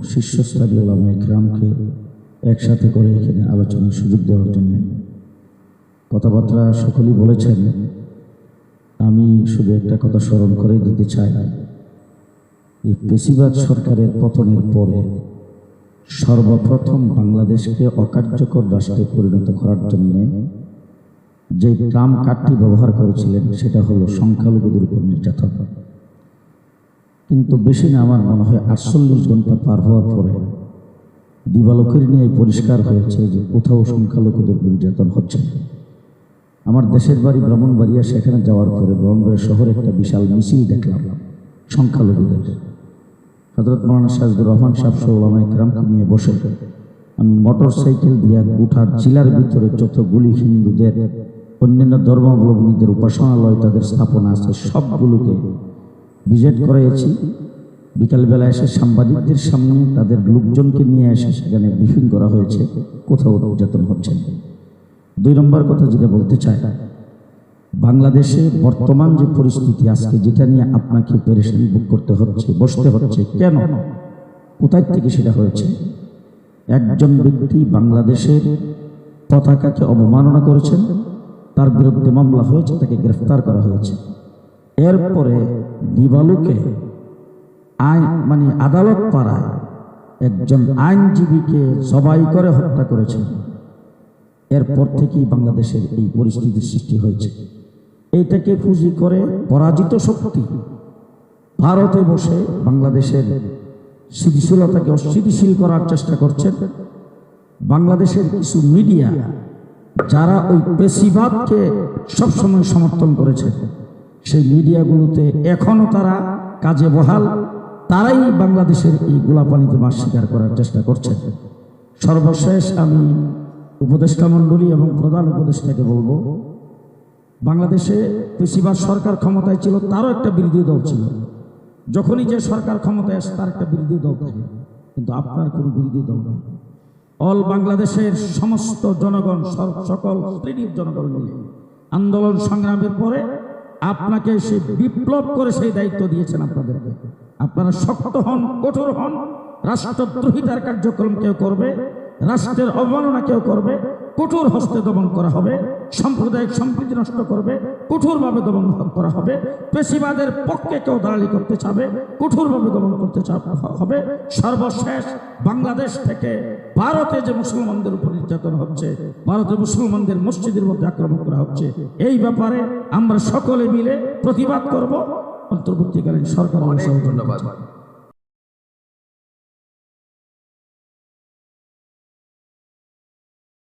শীর্ষস্থানীয় ওলামায়ে কেরামকে একসাথে করে এখানে আলোচনার সুযোগ দেওয়ার জন্য। কথাবার্তা সকলেই বলেছেন, আমি শুধু একটা কথা স্মরণ করে দিতে চাই। এই পেশিবাদ সরকারের পতনের পরে সর্বপ্রথম বাংলাদেশকে অকার্যকর রাষ্ট্রে পরিণত করার জন্য যে ট্রাম্প কার্ডটি ব্যবহার করেছিলেন সেটা হলো সংখ্যালঘুদের উপর নির্যাতন। কিন্তু বেশি না, আমার মনে হয় 48 ঘন্টা পার হওয়ার পরে দিবালোকের নিয়ে পরিষ্কার হয়েছে যে কোথাও সংখ্যালঘুদের নির্যাতন হচ্ছে। আমার দেশের বাড়ি ব্রাহ্মণবাড়িয়া, সেখানে যাওয়ার পরে ব্রাহ্মণবাড়িয়া শহরে একটা বিশাল মিছিল দেখলাম সংখ্যালঘুদের। হযরত মাওলানা সাজিদুর রহমান সাহেব সহ ওলামায়ে কেরামকে নিয়ে বসে আমি মোটর সাইকেল দিয়ে গোটা জেলার ভিতরে যতগুলি হিন্দুদের অন্যান্য ধর্মাবলম্বীদের উপাসনালয় তাদের স্থাপনা আছে সবগুলোকে ভিজিট করেছি। বিকালবেলা এসে সাংবাদিকদের সামনে তাদের লোকজনকে নিয়ে এসে সেখানে ব্রিফিং করা হয়েছে, কোথাও নির্যাতন হচ্ছে। 2 নম্বর কথা যেটা বলতে চাই, বাংলাদেশে বর্তমান যে পরিস্থিতি আজকে, যেটা নিয়ে আপনাকে পেরেশানি ভোগ করতে হচ্ছে, বসতে হচ্ছে, কেন, কোথায় থেকে সেটা হয়েছে? একজন ব্যক্তি বাংলাদেশের পতাকাকে অবমাননা করেছেন, তার বিরুদ্ধে মামলা হয়েছে, তাকে গ্রেফতার করা হয়েছে। এরপরে দিবালুকে আদালত পাড়ায় একজন আইনজীবীকে জবাই করে হত্যা করেছে। এরপর থেকেই বাংলাদেশের এই পরিস্থিতির সৃষ্টি হয়েছে। এইটাকে পুঁজি করে পরাজিত শক্তি ভারতে বসে বাংলাদেশের স্থিতিশীলতাকে অস্থিতিশীল করার চেষ্টা করছেন। বাংলাদেশের কিছু মিডিয়া যারা ওই পেশিবাদকে সবসময় সমর্থন করেছে, সেই মিডিয়াগুলোতে এখনো তারা কাজে বহাল, তারাই বাংলাদেশের এই গোলাপানিতে মাছ শিকার করার চেষ্টা করছে। সর্বশেষ আমি উপদেষ্টা মণ্ডলী এবং প্রধান উপদেষ্টাকে বলবো, বাংলাদেশে পেশিবাদ সরকার ক্ষমতায় ছিল, তারও একটা বিরোধী দল ছিল। যখনই যে সরকার ক্ষমতায় আসে তার একটা বিরোধী দল থাকে, কিন্তু আপনার কোনো বিরোধী দল নেই। অল বাংলাদেশের সমস্ত জনগণ, সকল শ্রেণীর জনগণ মিলে আন্দোলন সংগ্রামের পরে আপনাকে সে বিপ্লব করে সেই দায়িত্ব দিয়েছেন আপনাদেরকে। আপনারা শক্ত হন, কঠোর হন। রাষ্ট্রদ্রোহিতার কার্যক্রম কেউ করবে, রাষ্ট্রের অবমাননা কেউ করবে, কঠোর হস্তে দমন করা হবে। সাম্প্রদায়িক সম্প্রীতি নষ্ট করবে, কঠোরভাবে দমন করা হবে। পেশিবাদের পক্ষে কেউ দালালি করতে চাবে, কঠোরভাবে দমন করতে হবে। সর্বশেষ বাংলাদেশ থেকে ভারতে যে মুসলমানদের উপর নির্যাতন হচ্ছে, ভারতের মুসলমানদের মসজিদের মধ্যে আক্রমণ করা হচ্ছে, এই ব্যাপারে আমরা সকলে মিলে প্রতিবাদ করব। অন্তর্বর্তীকালীন সরকার। অনেক ধন্যবাদ।